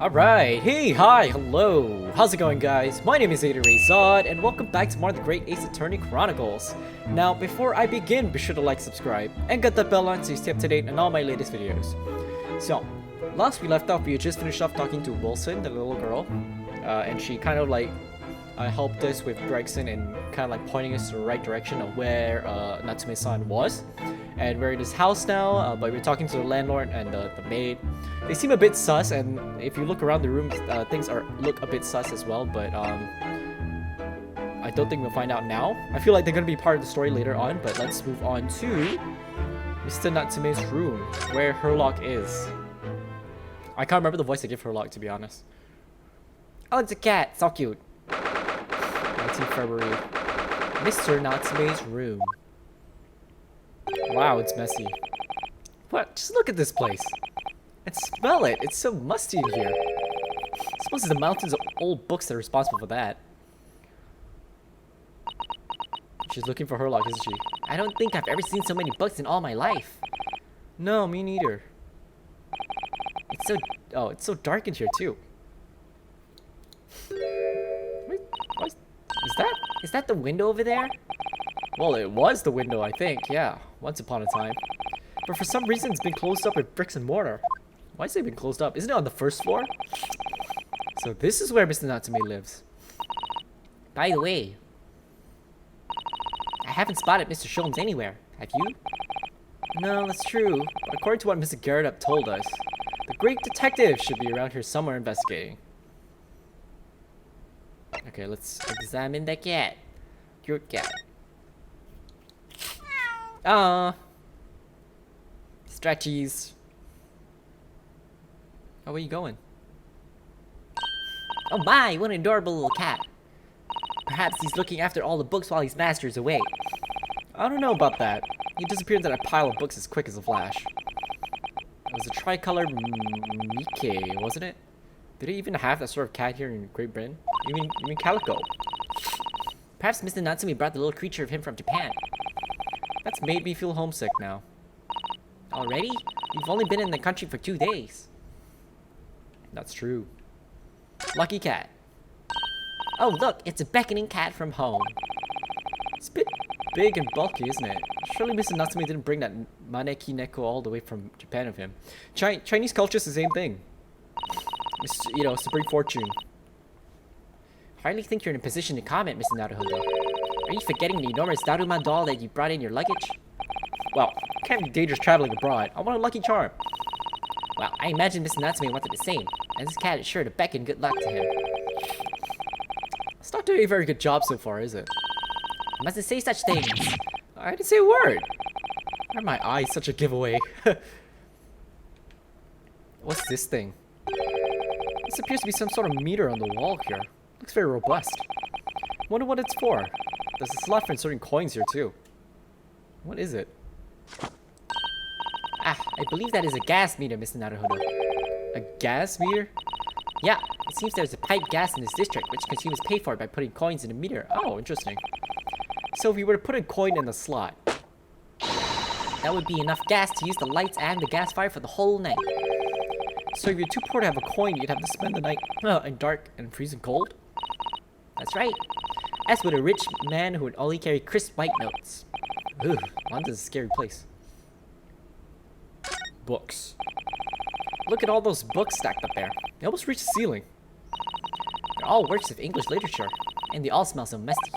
Alright, hey, hi, hello, how's it going guys? My name is ZetaRayZod and welcome back to more of the Great Ace Attorney Chronicles. Now, before I begin, be sure to like, subscribe, and get that bell on so you stay up to date on all my latest videos. So, last we left off, we had just finished off talking to Wilson, the little girl, and she kind of like helped us with Gregson and kind of like pointing us to the right direction of where Natsume-san was. And we're in his house now, but we're talking to the landlord and the maid. They seem a bit sus, and if you look around the room, things look a bit sus as well, but I don't think we'll find out now. I feel like they're going to be part of the story later on, but let's move on to Mr. Natsume's room, where Herlock is. I can't remember the voice I give Herlock, to be honest. Oh, it's a cat! So cute! 19th February. Mr. Natsume's room. Wow, it's messy. What? Just look at this place. And smell it. It's so musty in here. I suppose it's the mountains of old books that are responsible for that. She's looking for Herlock, isn't she? I don't think I've ever seen so many books in all my life. No, me neither. It's so... Oh, it's so dark in here, too. Wait, what is that the window over there? Well, it was the window, I think. Yeah, once upon a time. But for some reason, it's been closed up with bricks and mortar. Why has it been closed up? Isn't it on the first floor? So this is where Mr. Natsume lives. By the way, I haven't spotted Mr. Sholmes anywhere. Have you? No, that's true. But according to what Mr. Garrett told us, the great detective should be around here somewhere investigating. Okay, let's examine the cat. Cute cat. Stretchies. Oh, where are you going? Oh my, what an adorable little cat. Perhaps he's looking after all the books while his master is away. I don't know about that. He disappeared into that pile of books as quick as a flash. It was a tricolor Mike, wasn't it? Did they even have that sort of cat here in Great Britain? You mean calico? Perhaps Mr. Natsume brought the little creature of him from Japan. That's made me feel homesick now. Already? You've only been in the country for 2 days. That's true. Lucky cat. Oh look, it's a beckoning cat from home. It's a bit big and bulky, isn't it? Surely Mr. Natsume didn't bring that maneki neko all the way from Japan with him. Chinese culture is the same thing. It's, you know, it's to bring fortune. Hardly think you're in a position to comment, Mr. Naruhodo. Are you forgetting the enormous Daruma doll that you brought in your luggage? Well, can't be dangerous traveling abroad. I want a lucky charm. Well, I imagine Mr. Natsume wanted the same, and this cat is sure to beckon good luck to him. It's not doing a very good job so far, is it? I mustn't say such things. I didn't say a word. Why are my eyes such a giveaway? What's this thing? This appears to be some sort of meter on the wall here. Looks very robust. Wonder what it's for. There's a slot for inserting coins here too. What is it? Ah, I believe that is a gas meter, Mr. Naruhodo. A gas meter? Yeah, it seems there's a pipe gas in this district, which consumers pay for by putting coins in a meter. Oh, interesting. So if we were to put a coin in the slot, that would be enough gas to use the lights and the gas fire for the whole night. So if you're too poor to have a coin, you'd have to spend the night in dark and freezing cold? That's right. As would a rich man who would only carry crisp white notes. Ugh, London's a scary place. Books. Look at all those books stacked up there. They almost reach the ceiling. They're all works of English literature, and they all smell so musty.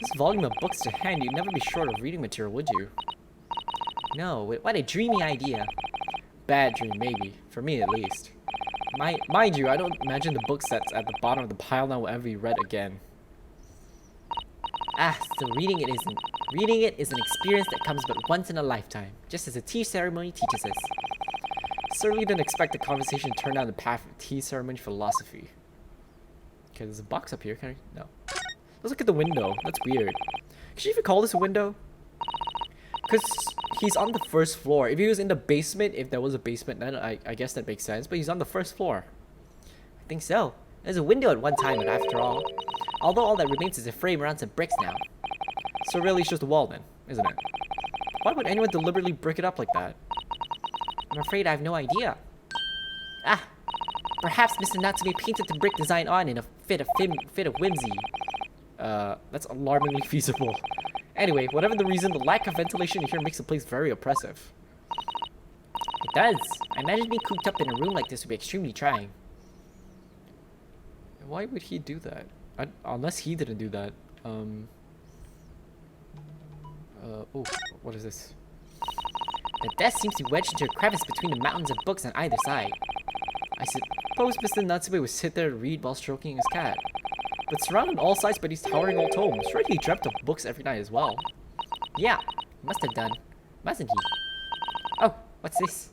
This volume of books to hand, you'd never be short of reading material, would you? No, what a dreamy idea. Bad dream, maybe. For me, at least. Mind you, I don't imagine the book that's at the bottom of the pile now will ever be read again. Ah, so reading it is an experience that comes but once in a lifetime, just as a tea ceremony teaches us. Certainly didn't expect the conversation to turn down the path of tea ceremony philosophy. Okay, there's a box up here. Can I? No. Let's look at the window. That's weird. Could you even call this a window? Because he's on the first floor. If he was in the basement, if there was a basement, then I guess that makes sense. But he's on the first floor. I think so. There's a window at one time, but after all. Although all that remains is a frame around some bricks now. So really it's just a wall then, isn't it? Why would anyone deliberately brick it up like that? I'm afraid I have no idea. Ah! Perhaps Mr. Natsume painted the brick design on in a fit of whimsy. That's alarmingly feasible. Anyway, whatever the reason, the lack of ventilation in here makes the place very oppressive. It does. I imagine being cooped up in a room like this would be extremely trying. Why would he do that? Unless he didn't do that. Oh, what is this? The desk seems to be wedged into a crevice between the mountains of books on either side. I suppose Mr. Natsume would sit there and read while stroking his cat. But surrounded on all sides by these towering old tomes, sure he dreamt of books every night as well. Yeah, he must have done, mustn't he? Oh, what's this?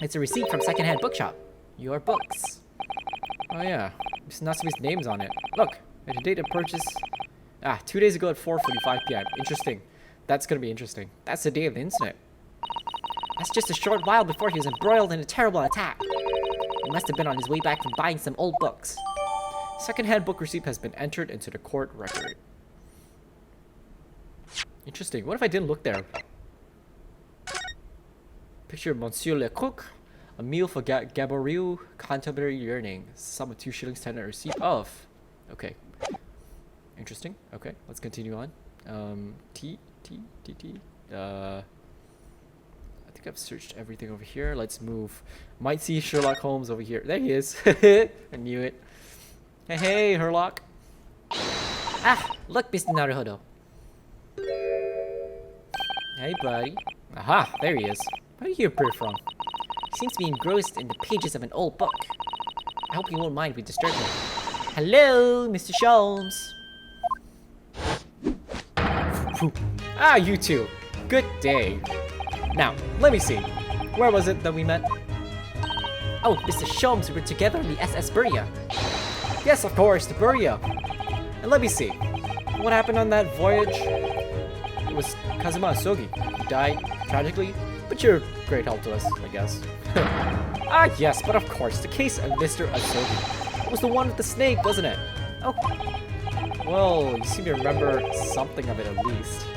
It's a receipt from secondhand bookshop. Your books. Oh yeah, Mr. Natsume's name's on it. Look, at the date of purchase. 2 days ago at 4:45 p.m. Interesting. That's gonna be interesting. That's the day of the incident. That's just a short while before he was embroiled in a terrible attack. He must have been on his way back from buying some old books. Secondhand book receipt has been entered into the court record. Interesting. What if I didn't look there? Picture of Monsieur Lecoq. A meal for Gaboriau, contemporary yearning. Sum of 2 shillings 10 a receipt of. Okay. Interesting. Okay, let's continue on. I think I've searched everything over here. Let's move. Might see Sherlock Holmes over here. There he is. I knew it. Hey, Herlock. Look, Mr. Naruhodo. Hey, buddy. Aha, there he is. Where do you appear from? He seems to be engrossed in the pages of an old book. I hope you won't mind if we disturb him. Hello, Mr. Sholmes. You two. Good day. Now, let me see. Where was it that we met? Oh, Mr. Sholmes, we were together on the SS Buria. Yes, of course, the Buria. And let me see. What happened on that voyage? It was Kazuma Asogi. He died tragically, but you're great help to us, I guess. Yes, but of course, the case of Mr. Asogi. It was the one with the snake, wasn't it? Oh. Well, you seem to remember something of it at least.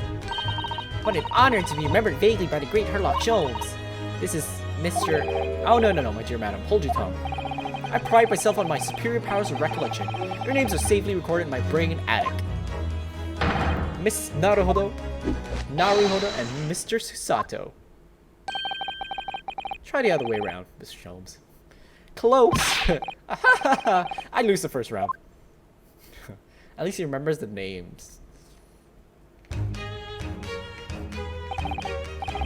What an honor to be remembered vaguely by the great Herlock Sholmes. This is Mr. Oh, no, my dear madam. Hold your tongue. I pride myself on my superior powers of recollection. Your names are safely recorded in my brain and attic. Miss Naruhodo, and Mr. Susato. Try the other way around, Mr. Sholmes. Close! I lose the first round. At least he remembers the names.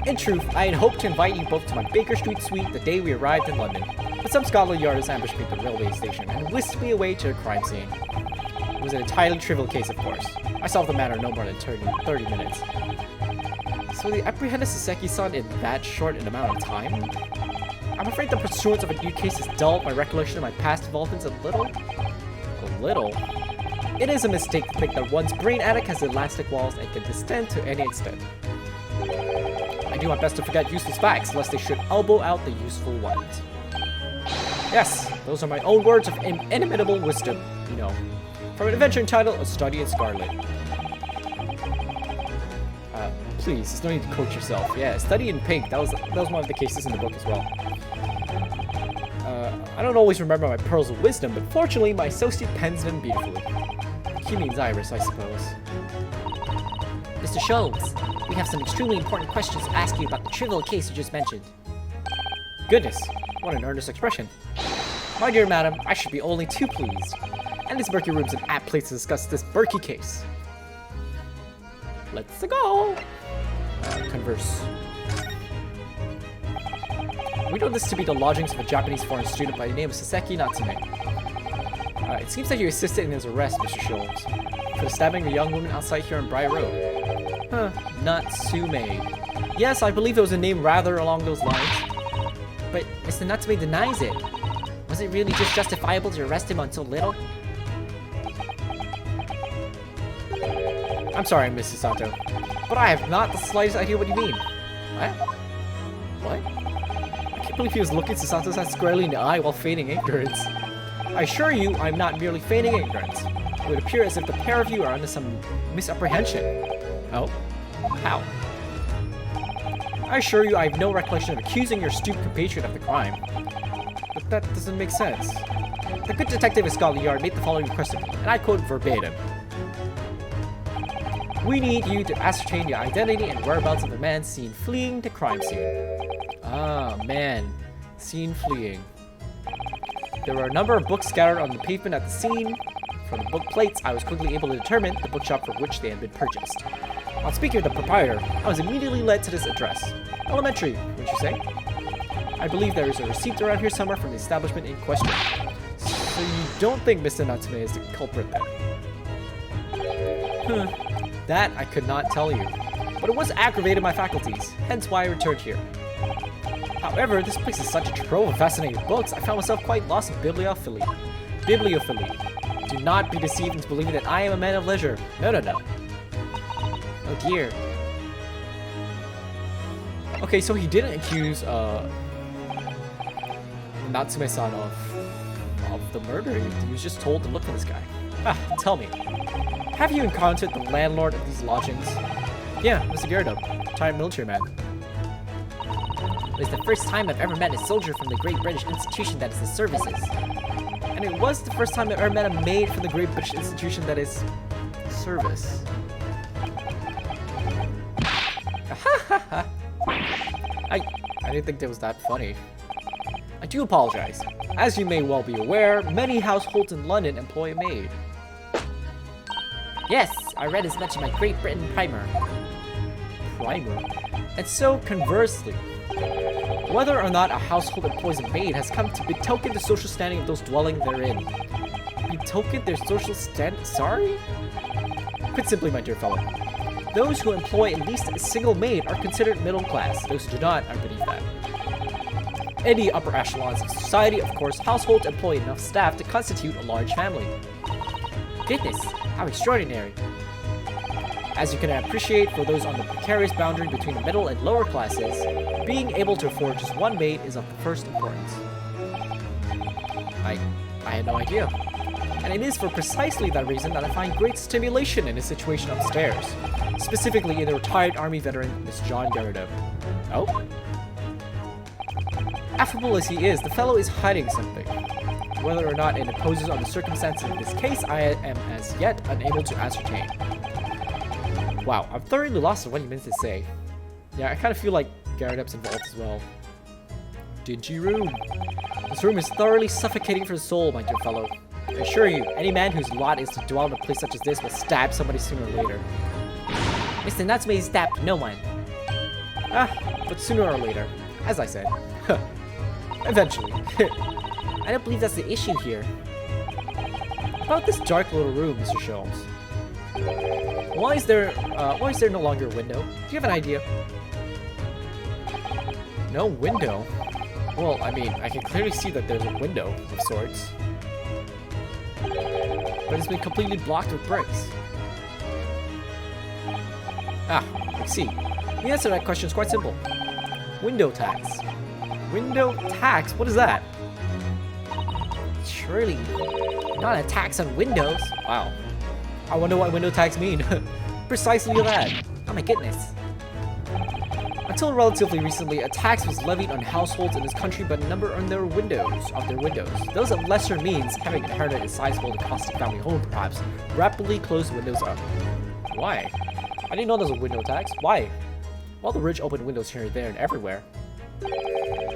In truth, I had hoped to invite you both to my Baker Street suite the day we arrived in London, but some Scotland Yarders ambushed me at the railway station and whisked me away to a crime scene. It was an entirely trivial case, of course. I solved the matter in no more than 30 minutes. So they apprehended Saseki-san in that short an amount of time? I'm afraid the pursuance of a new case has dulled my recollection of my past involvements a little. A little? It is a mistake to think that one's brain attic has elastic walls and can distend to any extent. I do my best to forget useless facts, lest they should elbow out the useful ones. Yes, those are my own words of inimitable wisdom, you know. From an adventure entitled A Study in Scarlet. Please, there's no need to coach yourself. Yeah, Study in Pink, that was one of the cases in the book as well. I don't always remember my pearls of wisdom, but fortunately my associate pens them beautifully. He means Iris, I suppose. Mr. Sholmes, we have some extremely important questions to ask you about the trivial case you just mentioned. Goodness, what an earnest expression. My dear madam, I should be only too pleased. And this Berkey room's an apt place to discuss this Berkey case. Let's go! Converse. We know this to be the lodgings of a Japanese foreign student by the name of Saseki Natsume. It seems that you assisted in his arrest, Mr. Sholmes, for stabbing a young woman outside here on Briar Road. Huh, Natsume. Yes, I believe it was a name rather along those lines. But Mr. Natsume denies it. Was it really just justifiable to arrest him on so little? I'm sorry, Mrs. Sato, but I have not the slightest idea what you mean. What? I can't believe he was looking Susato-san squarely in the eye while feigning ignorance. I assure you, I'm not merely feigning ignorance. It would appear as if the pair of you are under some misapprehension. Oh? How? I assure you, I have no recollection of accusing your stupid compatriot of the crime. But that doesn't make sense. The good detective of Scotland Yard made the following request of me, and I quote verbatim. We need you to ascertain the identity and whereabouts of the man seen fleeing the crime scene. Ah, man. Seen fleeing. There were a number of books scattered on the pavement at the scene. From the book plates, I was quickly able to determine the bookshop from which they had been purchased. On speaking with the proprietor, I was immediately led to this address. Elementary, wouldn't you say? I believe there is a receipt around here somewhere from the establishment in question. So you don't think Mr. Natsume is the culprit then? That I could not tell you. But it was aggravated my faculties, hence why I returned here. However, this place is such a trove of fascinating books, I found myself quite lost in bibliophilia. Do not be deceived into believing that I am a man of leisure. No. Oh dear. Okay, so he didn't accuse Natsume-san of the murder. He was just told to look for this guy. Tell me, have you encountered the landlord of these lodgings? Yeah, Mr. Gyarados, retired military man. It was the first time I've ever met a soldier from the Great British Institution that is the services. And it was the first time I've ever met a maid from the Great British Institution that is service. I didn't think that was that funny. I do apologize. As you may well be aware, many households in London employ a maid. Yes, I read as much in my Great Britain primer. And so, conversely, whether or not a household employs a maid has come to betoken the social standing of those dwelling therein. Betoken their social sorry? Put simply, my dear fellow, those who employ at least a single maid are considered middle class. Those who do not are beneath that. Any upper echelons of society, of course, households employ enough staff to constitute a large family. Goodness, how extraordinary. As you can appreciate, for those on the precarious boundary between the middle and lower classes, being able to afford just one maid is of the first importance. I had no idea. And it is for precisely that reason that I find great stimulation in his situation upstairs, specifically in the retired army veteran, Miss John Gyarados. Oh? Affable as he is, the fellow is hiding something. Whether or not it imposes on the circumstances of this case, I am as yet unable to ascertain. Wow, I'm thoroughly lost on what he meant to say. Yeah, I kind of feel like Gyarados involved as well. Dingy room. This room is thoroughly suffocating for the soul, my dear fellow. I assure you, any man whose lot is to dwell in a place such as this will stab somebody sooner or later. Mr. Natsume stabbed no one. But sooner or later, as I said. Eventually. I don't believe that's the issue here. About this dark little room, Mr. Sholmes. Why is there no longer a window? Do you have an idea? No window? Well, I mean, I can clearly see that there's a window of sorts. But it's been completely blocked with bricks. I see. The answer to that question is quite simple. Window tax. Window tax? What is that? Surely not a tax on windows. Wow. I wonder what window tax mean. Precisely that. Oh my goodness. Until relatively recently, a tax was levied on households in this country by a number on their windows. Those of lesser means, having inherited a sizable and costly family home perhaps, rapidly closed windows up. Why? I didn't know there was a window tax. Why? Well, the rich opened windows here and there and everywhere,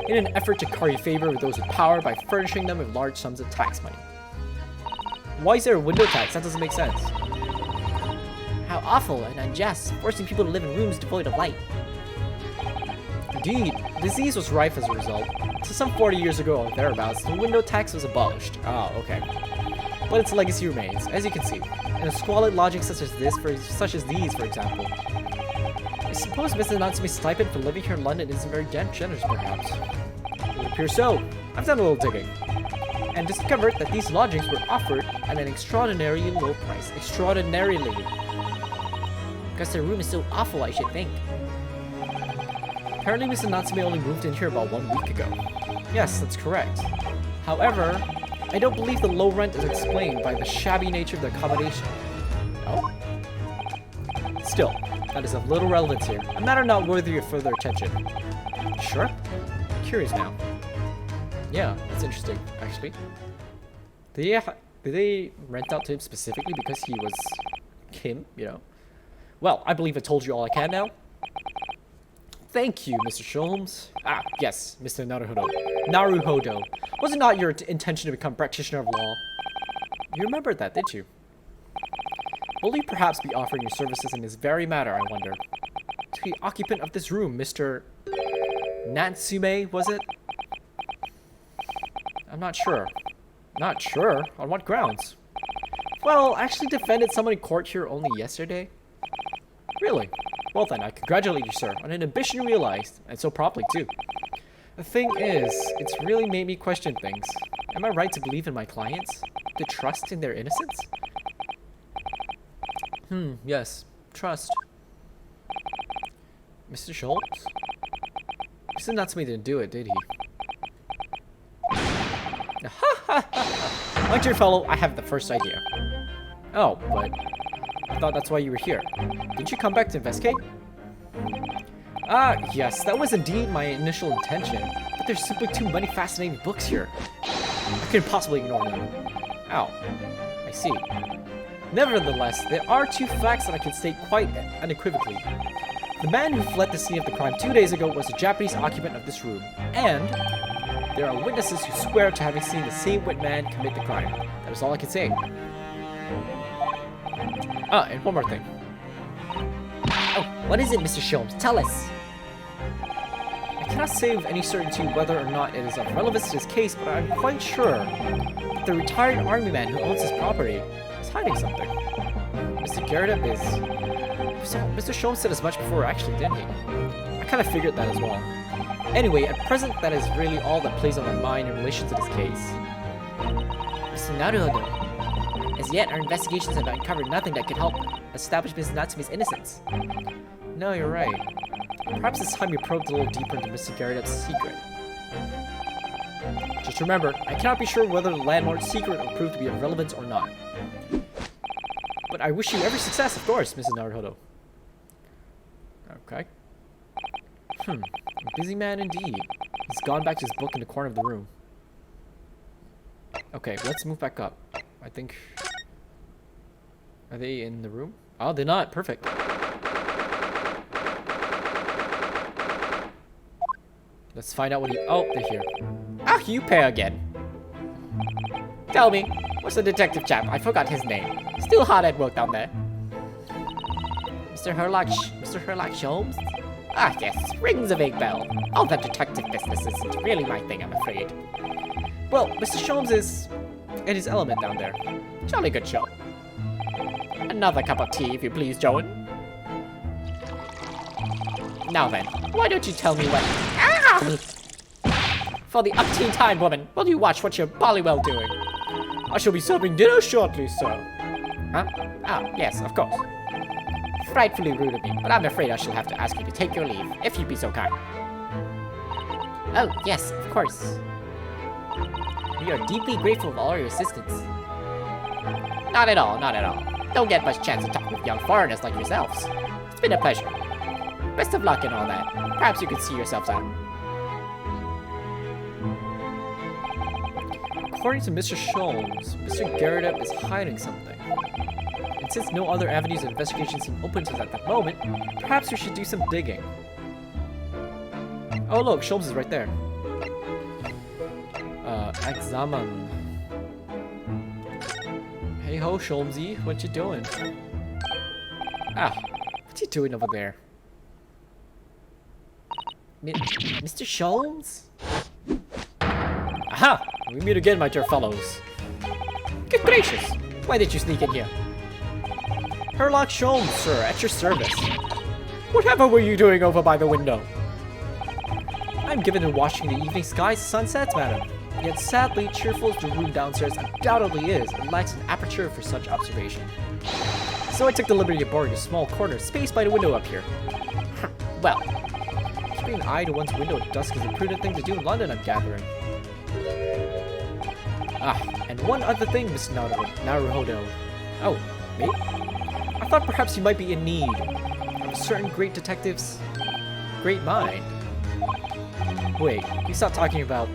in an effort to curry favor with those with power by furnishing them with large sums of tax money. Why is there a window tax? That doesn't make sense. How awful and unjust, forcing people to live in rooms devoid of light. Indeed, disease was rife as a result. So some 40 years ago or thereabouts, the window tax was abolished. Oh, okay. But its legacy remains, as you can see, in a squalid lodging such as these, for example. I suppose Mr. Natsume's stipend for living here in London isn't very generous, perhaps. It would appear so. I've done a little digging, and discovered that these lodgings were offered at an extraordinarily low price. Extraordinarily. Because their room is so awful, I should think. Apparently Mr. Natsume only moved in here about 1 week ago. Yes, that's correct. However, I don't believe the low rent is explained by the shabby nature of the accommodation. Oh? Still, that is of little relevance here. A matter not worthy of further attention. Sure? Curious now. Yeah, that's interesting, actually. Did they rent out to him specifically because he was him, you know? Well, I believe I told you all I can now. Thank you, Mr. Sholmes. Ah, yes, Mr. Naruhodo. Was it not your intention to become practitioner of law? You remembered that, did you? Will you perhaps be offering your services in this very matter, I wonder? To the occupant of this room, Mr. Natsume, was it? I'm not sure. Not sure? On what grounds? Well, I actually defended someone in court here only yesterday. Really? Well then, I congratulate you, sir, on an ambition you realized, and so promptly, too. The thing is, it's really made me question things. Am I right to believe in my clients? To trust in their innocence? Yes. Trust. Mr. Sholmes? Mr. Natsume didn't do it, did he? My dear fellow, I have the first idea. Oh, but I thought that's why you were here. Didn't you come back to investigate? Ah, yes, that was indeed my initial intention. But there's simply too many fascinating books here. I couldn't possibly ignore them. Ow. I see. Nevertheless, there are two facts that I can state quite unequivocally. The man who fled the scene of the crime 2 days ago was a Japanese occupant of this room, and there are witnesses who swear to having seen the same wit man commit the crime. That is all I can say. Ah, and one more thing. Oh, what is it, Mr. Sholmes? Tell us. I cannot say with any certainty whether or not it is of relevance to this case, but I'm quite sure that the retired army man who owns this property is hiding something. Mr. Garrett is... Mr. Sholmes said as much before, actually, didn't he? I kind of figured that as well. Anyway, at present, that is really all that plays on my mind in relation to this case. Mr. Naruhodo, as yet, our investigations have uncovered nothing that could help establish Mrs. Natsume's innocence. No, you're right. Perhaps it's time we probed a little deeper into Mr. Garrett's secret. Just remember, I cannot be sure whether the landlord's secret will prove to be of relevance or not. But I wish you every success, of course, Mrs. Naruhodo. Okay. A busy man indeed. He's gone back to his book in the corner of the room. Okay, let's move back up. I think... Are they in the room? Oh, they're not. Perfect. Let's find out what he... Oh, they're here. Ah, you pair again. Tell me, what's the detective chap? I forgot his name. Still hard at work down there. Mr. Herlock Sholmes? Ah, yes, rings a vague bell. All that detective business isn't really my thing, I'm afraid. Well, Mr. Sholmes is in his element down there. Jolly good show. Another cup of tea, if you please, Joan. Now then, why don't you tell me what... Ah! For the upteen time, woman, will you watch what you're bolly well doing? I shall be serving dinner shortly, sir. Huh? Ah, yes, of course. Frightfully rude of me, but I'm afraid I shall have to ask you to take your leave, if you'd be so kind. Oh, yes, of course. We are deeply grateful for all your assistance. Not at all, not at all. Don't get much chance to talk with young foreigners like yourselves. It's been a pleasure. Best of luck and all that. Perhaps you could see yourselves out. According to Mr. Sholmes, Mr. Garrett is hiding something. And since no other avenues of investigation seem open to us at the moment, perhaps we should do some digging. Oh look, Sholmes is right there. Examen. Hey ho, Sholmesy, what you doing? Ah, what's he doing over there? Mr. Sholmes? Aha! We meet again, my dear fellows. Good gracious! Why did you sneak in here? Herlock Sholmes, sir, at your service. Whatever were you doing over by the window? I'm given to watching the evening skies sunsets, madam. Yet sadly, cheerful as the room downstairs undoubtedly is, it lacks an aperture for such observation. So I took the liberty of borrowing a small corner of space by the window up here. Well, keeping an eye to one's window at dusk is a prudent thing to do in London, I'm gathering. Ah, and one other thing, Miss Naruhodo. Oh, me? I thought perhaps you might be in need of a certain great detective's great mind. Wait, you stopped talking about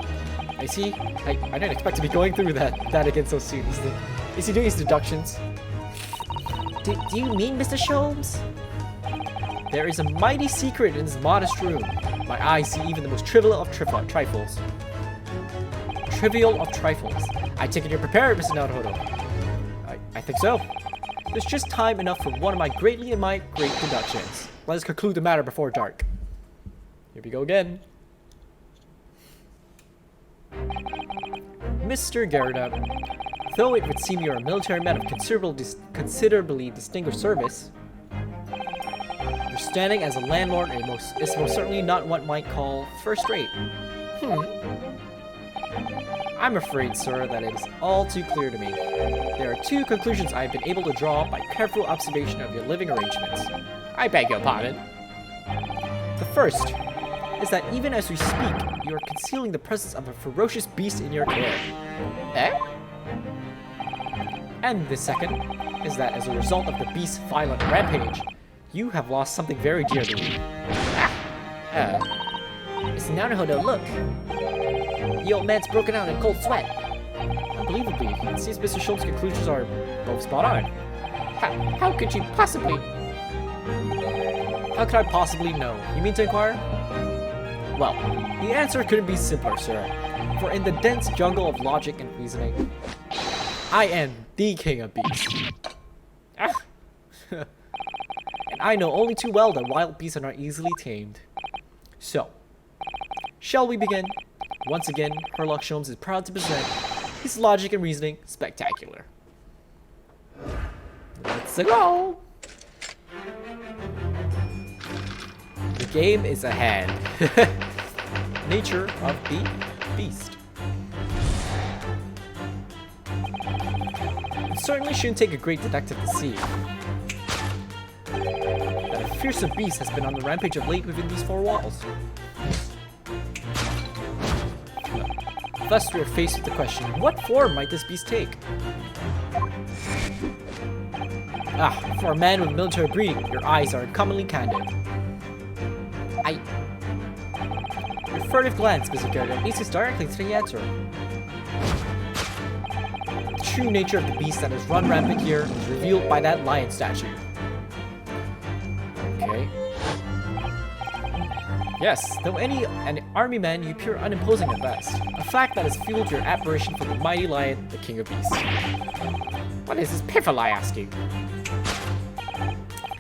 Is he? I didn't expect to be going through that again so soon. Is he doing his deductions? Do you mean Mr. Sholmes? There is a mighty secret in this modest room. My eyes see even the most trivial of trifles. Trivial of trifles. I take it you're prepared, Mr. Naruhodo. I think so. There's just time enough for one of my great deductions. Let us conclude the matter before dark. Here we go again. Mr. Gerda, though it would seem you're a military man of considerably distinguished service, your standing as a landlord is most certainly not what might call first-rate. I'm afraid, sir, that it is all too clear to me. There are two conclusions I have been able to draw by careful observation of your living arrangements. I beg your pardon. The first is that even as we speak, you are concealing the presence of a ferocious beast in your care. Eh? And the second is that as a result of the beast's violent rampage, you have lost something very dear to you. Mr. Naruhodo, look. The old man's broken out in cold sweat. Unbelievably, it seems Mr. Sholmes' conclusions are both spot on. How could you possibly? How could I possibly know? You mean to inquire? Well, the answer couldn't be simpler, sir. For in the dense jungle of logic and reasoning, I am the king of beasts. And I know only too well that wild beasts are not easily tamed. So, shall we begin? Once again, Herlock Sholmes is proud to present his logic and reasoning spectacular. Let's go! The game is a hand. Nature of the beast. It certainly shouldn't take a great detective to see that a fearsome beast has been on the rampage of late within these four walls. Thus, we are faced with the question, what form might this beast take? For a man with military breeding, your eyes are uncommonly candid. Your furtive glance, Mr. Gerda, leads us directly to the answer. The true nature of the beast that has run rampant here is revealed by that lion statue. Okay. Yes, though an army man, you appear unimposing at best. A fact that has fueled your admiration for the mighty lion, the king of beasts. What is this piffle I ask you?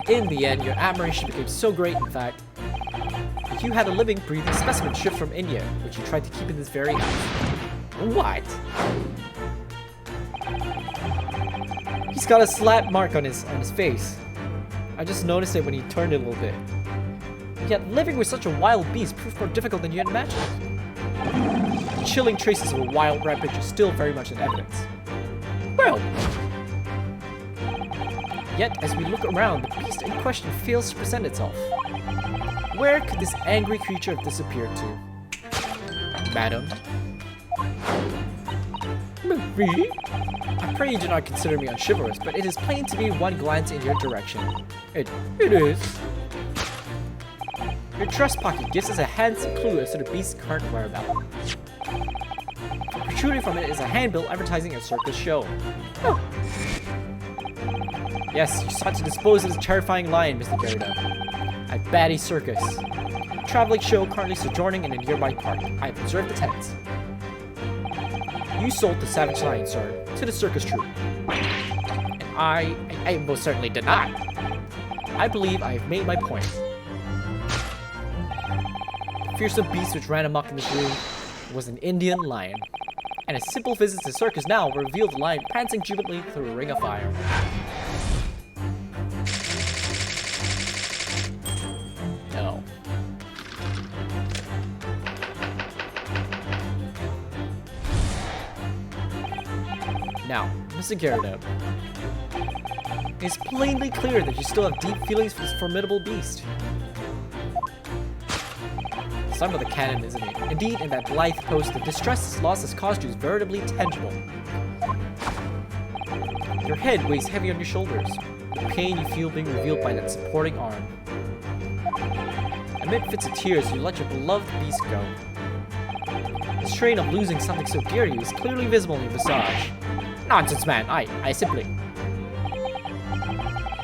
In the end, your admiration became so great, in fact, that you had a living, breathing specimen shipped from India, which you tried to keep in this very house. What? He's got a slap mark on his face. I just noticed it when he turned it a little bit. Yet living with such a wild beast proved more difficult than you had imagined. The chilling traces of a wild rampage are still very much in evidence. Well, yet as we look around, the beast in question fails to present itself. Where could this angry creature have disappeared to? Madam? me? I pray you do not consider me unchivalrous, but it is plain to me one glance in your direction. It is. Your dress pocket gives us a handsome clue as to the beast's current whereabouts. Protruding from it is a handbill advertising a circus show. Oh. Yes, you sought to dispose of this terrifying lion, Mr. Gerda, at Batty Circus, a traveling show currently sojourning in a nearby park. I have observed the tenants. You sold the savage lion, sir, to the circus troupe. And I most certainly did not. I believe I have made my point. The fearsome beast which ran amok in this room was an Indian lion, and a simple visit to the circus now will reveal the lion prancing jubilantly through a ring of fire. No. Now, Mr. Gyarados, it's plainly clear that you still have deep feelings for this formidable beast. Some of the canon, isn't it? Indeed, in that blithe post, the distress this loss has caused you is veritably tangible. Your head weighs heavy on your shoulders, the pain you feel being revealed by that supporting arm. Amid fits of tears, you let your beloved beast go. His strain of losing something so dear to you is clearly visible in your visage. Nonsense, man. I simply...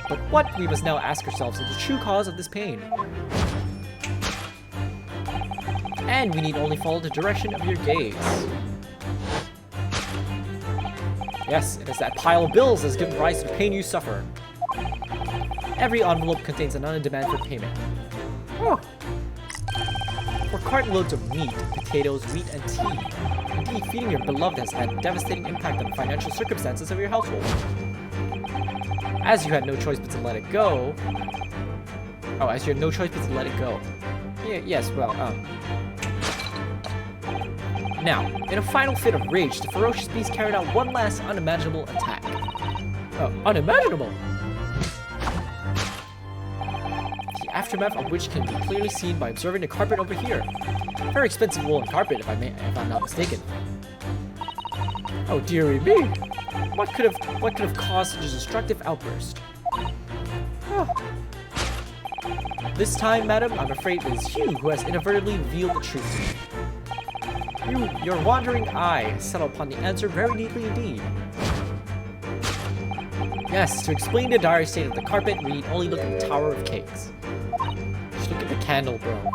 But what, we must now ask ourselves, is the true cause of this pain? And we need only follow the direction of your gaze. Yes, it is that pile of bills that has given rise to the pain you suffer. Every envelope contains another demand for payment. Oh. For cartloads of meat, potatoes, wheat, and tea. Indeed, feeding your beloved has had a devastating impact on the financial circumstances of your household. As you had no choice but to let it go... Oh, as you had no choice but to let it go. Yes, well, Now, in a final fit of rage, the ferocious beast carried out one last unimaginable attack. Oh, unimaginable! The aftermath of which can be clearly seen by observing the carpet over here. Very expensive woolen carpet, if I'm not mistaken. Oh dearie me! What could have caused such a destructive outburst? Oh. This time, madam, I'm afraid it is you who has inadvertently revealed the truth. Your wandering eye settled upon the answer very neatly indeed. Yes, to explain the dire state of the carpet, we need only look at the Tower of Cakes. Just look at the candle, bro.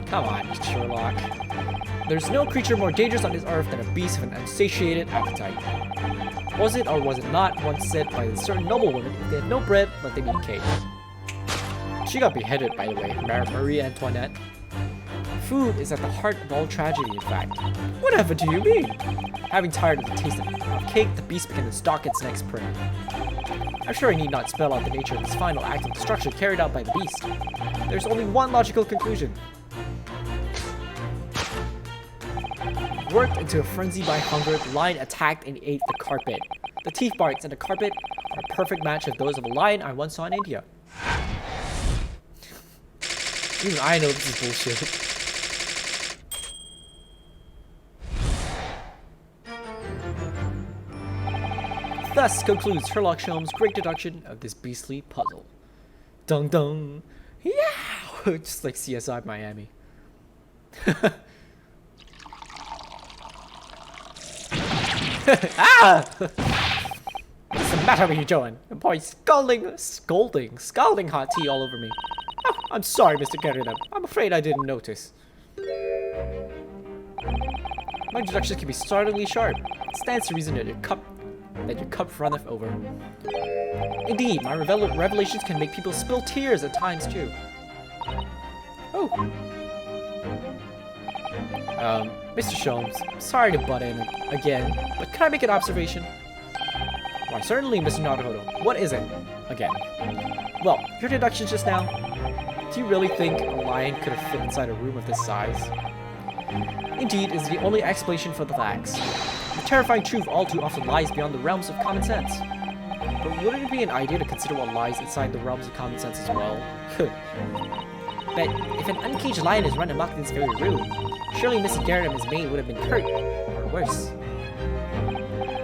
Come on, Sherlock. There's no creature more dangerous on this earth than a beast with an unsatiated appetite. Was it or was it not once said by a certain noblewoman, if they have no bread, let them eat cake. She got beheaded, by the way, Marie Antoinette. Food is at the heart of all tragedy, in fact. Whatever do you mean? Having tired of the taste of cake, the beast began to stalk its next prey. I'm sure I need not spell out the nature of this final act of destruction carried out by the beast. There's only one logical conclusion. Worked into a frenzy by hunger, the lion attacked and ate the carpet. The teeth marks and the carpet are a perfect match of those of a lion I once saw in India. Even I know this is bullshit. Thus concludes Herlock Sholmes' great deduction of this beastly puzzle. Dung dung! Yeah! Just like CSI Miami. Ah! What's the matter with you, Joan? The boy's scalding hot tea all over me. Oh, I'm sorry, Mr. Garrett. I'm afraid I didn't notice. My deductions can be startlingly sharp. It stands to reason that your cup runneth over. Indeed, my revelations can make people spill tears at times too. Oh. Mr. Sholmes, sorry to butt in again, but can I make an observation? Why, certainly, Mr. Naruhodo. What is it? Again. Well, your deductions just now. Do you really think a lion could have fit inside a room of this size? Indeed, it is the only explanation for the facts. The terrifying truth all too often lies beyond the realms of common sense. But wouldn't it be an idea to consider what lies inside the realms of common sense as well? But if an uncaged lion is run amok in this very room, surely Mrs. Garrett and Miss Maid would have been hurt, or worse.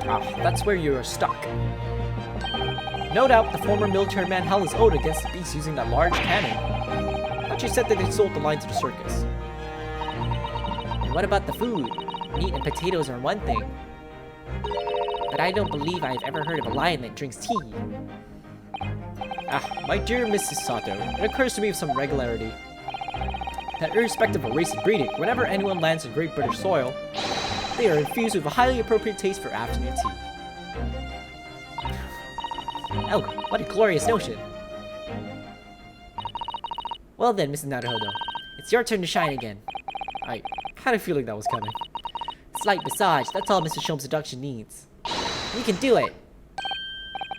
Ah, that's where you are stuck. No doubt the former military man held his own against the beast using that large cannon. But you said that they sold the lion to the circus. And what about the food? Meat and potatoes are one thing. But I don't believe I've ever heard of a lion that drinks tea. Ah, my dear Mrs. Sato, it occurs to me with some regularity that irrespective of race and breeding, whenever anyone lands in Great British soil, they are infused with a highly appropriate taste for afternoon tea. Oh, what a glorious notion! Well then, Mrs. Naruhodo, it's your turn to shine again. I had a feeling that was coming. Slight massage, that's all Mr. Sholmes' deduction needs. We can do it!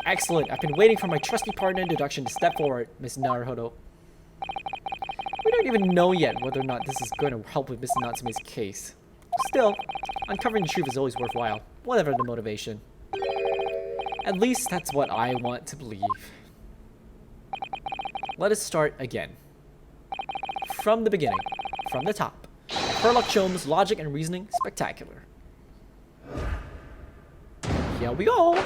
Excellent, I've been waiting for my trusty partner in deduction to step forward, Miss Naruhodo. We don't even know yet whether or not this is going to help with Mr. Natsume's case. Still, uncovering the truth is always worthwhile, whatever the motivation. At least that's what I want to believe. Let us start again. From the beginning, from the top. Herlock Sholmes' logic and reasoning spectacular. Here we go!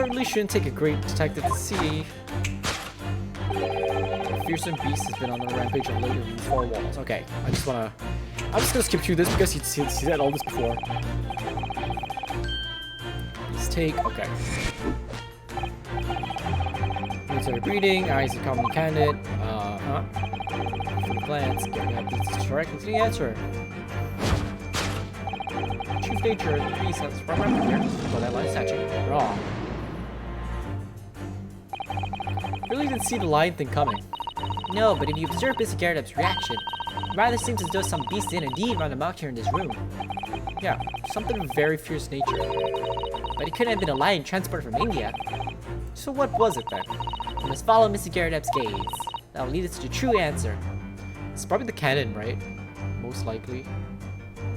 certainly shouldn't take a great detective to see. A fearsome beast has been on the rampage of late in these four walls. Okay, I'm just gonna skip through this because he's said all this before. Let's take, okay. Military breeding, eyes of common candidate, from a glance, getting up this directly to the answer. Chief nature of the beast that's from around here, but that line statue. Wrong. Really didn't see the lion thing coming. No, but if you observe Mr. Garrett's reaction, it rather seems as though some beast did indeed run amok here in this room. Yeah, something of very fierce nature. But it couldn't have been a lion transported from India. So what was it then? We must follow Mr. Garrett's gaze. That will lead us to the true answer. It's probably the cannon, right? Most likely.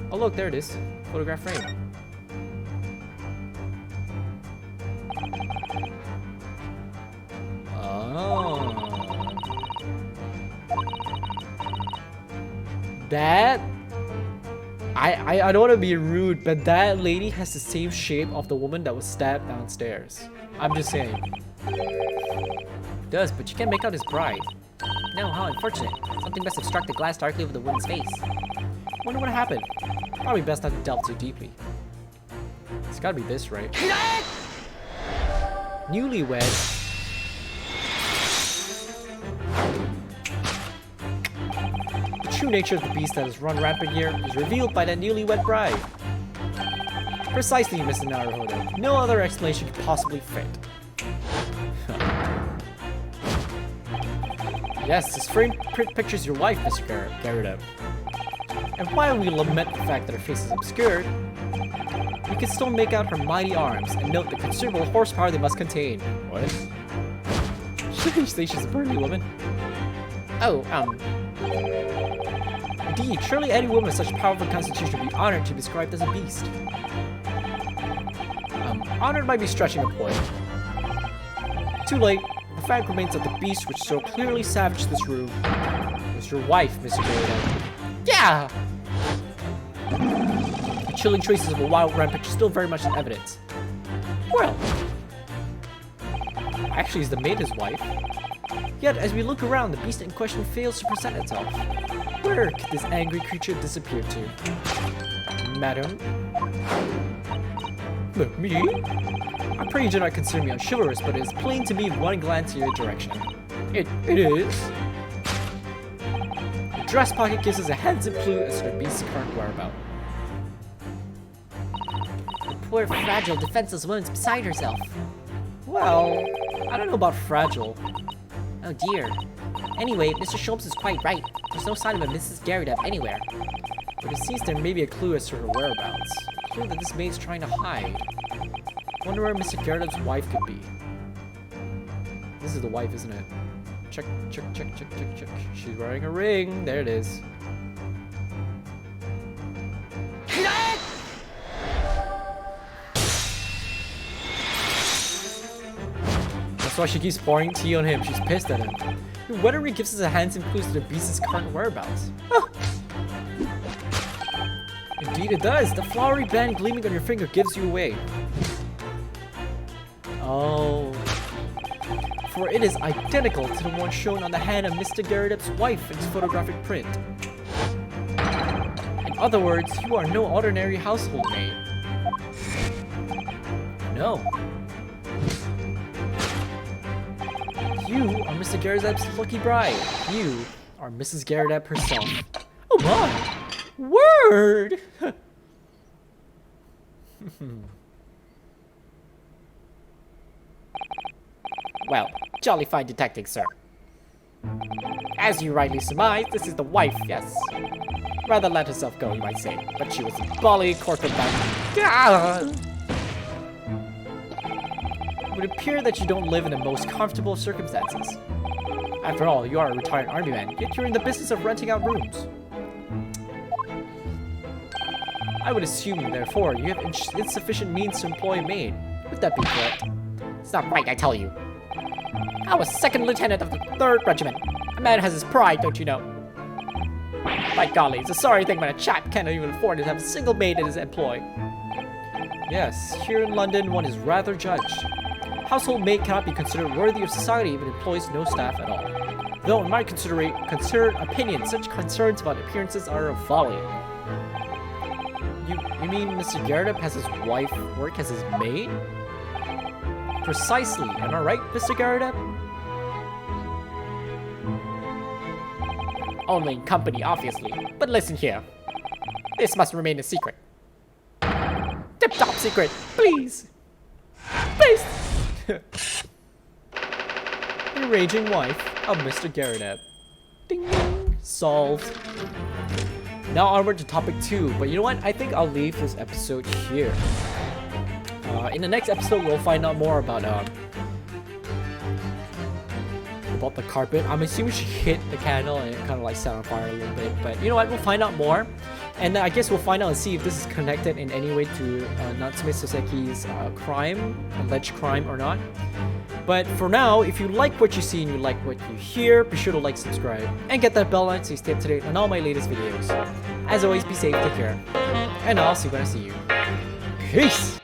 Oh look, there it is. Photograph frame. Oh. That... I don't want to be rude, but that lady has the same shape of the woman that was stabbed downstairs. I'm just saying. It does, but you can't make out his bride. No, how unfortunate. Something must have struck the glass directly over the woman's face. Wonder what happened. Probably best not to delve too deeply. It's gotta be this, right? Newlywed. The true nature of the beast that has run rampant here is revealed by that newlywed bride. Precisely, Mr. Naruhodo. No other explanation could possibly fit. Yes, this frame pictures your wife, Mr. Garrett. And while we lament the fact that her face is obscured, we can still make out her mighty arms and note the considerable horsepower they must contain. What? Should you say she's a burly woman? Oh, Indeed, surely any woman with such powerful constitution would be honored to be described as a beast. Honored might be stretching a point. Too late. The fact remains that the beast which so clearly savaged this room was your wife, Mr. Garrett. yeah! The chilling traces of a wild rampage are still very much in evidence. Well, actually, is the maid his wife? Yet, as we look around, the beast in question fails to present itself. Where could this angry creature disappear to? Madam? Me? I pray you do not consider me unchivalrous, but it is plain to me at one glance in your direction. It is? The dress pocket gives us a handsome clue as to the beast's current whereabouts. The poor, fragile, defenseless woman's beside herself. Well, I don't know about fragile. Oh dear. Anyway, Mr. Sholmes is quite right. There's no sign of a Mrs. Garrett anywhere. But it seems there may be a clue as to her whereabouts. A clue that this maid's trying to hide. Wonder where Mr. Garrett's wife could be. This is the wife, isn't it? Check, check, check, check, check, check. She's wearing a ring. There it is. That's why she keeps pouring tea on him. She's pissed at him. Whatever gives us a handsome clue to the beast's current whereabouts. Oh. Indeed it does. The flowery band gleaming on your finger gives you away. Oh. For it is identical to the one shown on the hand of Mr. Garrett's wife in his photographic print. In other words, you are no ordinary household maid. No. You are Mr. Garrett's lucky bride. You are Mrs. Garrett herself. Oh my! Word! Well, jolly fine detecting, sir. As you rightly surmise, this is the wife, yes. Rather let herself go, you might say, but she was a bally corporate bank. It would appear that you don't live in the most comfortable of circumstances. After all, you are a retired army man, yet you're in the business of renting out rooms. I would assume, therefore, you have insufficient means to employ a maid. Would that be correct? It's not right, I tell you. I was second lieutenant of the 3rd Regiment. A man has his pride, don't you know? By golly, it's a sorry thing when a chap can't even afford to have a single maid in his employ. Yes, here in London one is rather judged. Household maid cannot be considered worthy of society if it employs no staff at all. Though in my considered opinion, such concerns about appearances are a folly. You mean Mr. Garrett has his wife work as his maid? Precisely, am I right, Mr. Garrett? Only in company, obviously. But listen here. This must remain a secret. Tip-top secret, please! Please! The raging wife of Mr. Garrett. Ding ding! Solved. Now onward to topic 2, but you know what? I think I'll leave this episode here. In the next episode, we'll find out more about the carpet. I'm assuming she hit the candle and it kind of like set on fire a little bit, but you know what? We'll find out more. And I guess we'll find out and see if this is connected in any way to Natsume Soseki's alleged crime or not. But for now, if you like what you see and you like what you hear, be sure to like, subscribe, and get that bell on so you stay up to date on all my latest videos. As always, be safe, take care, and I'll see you when I see you. Peace!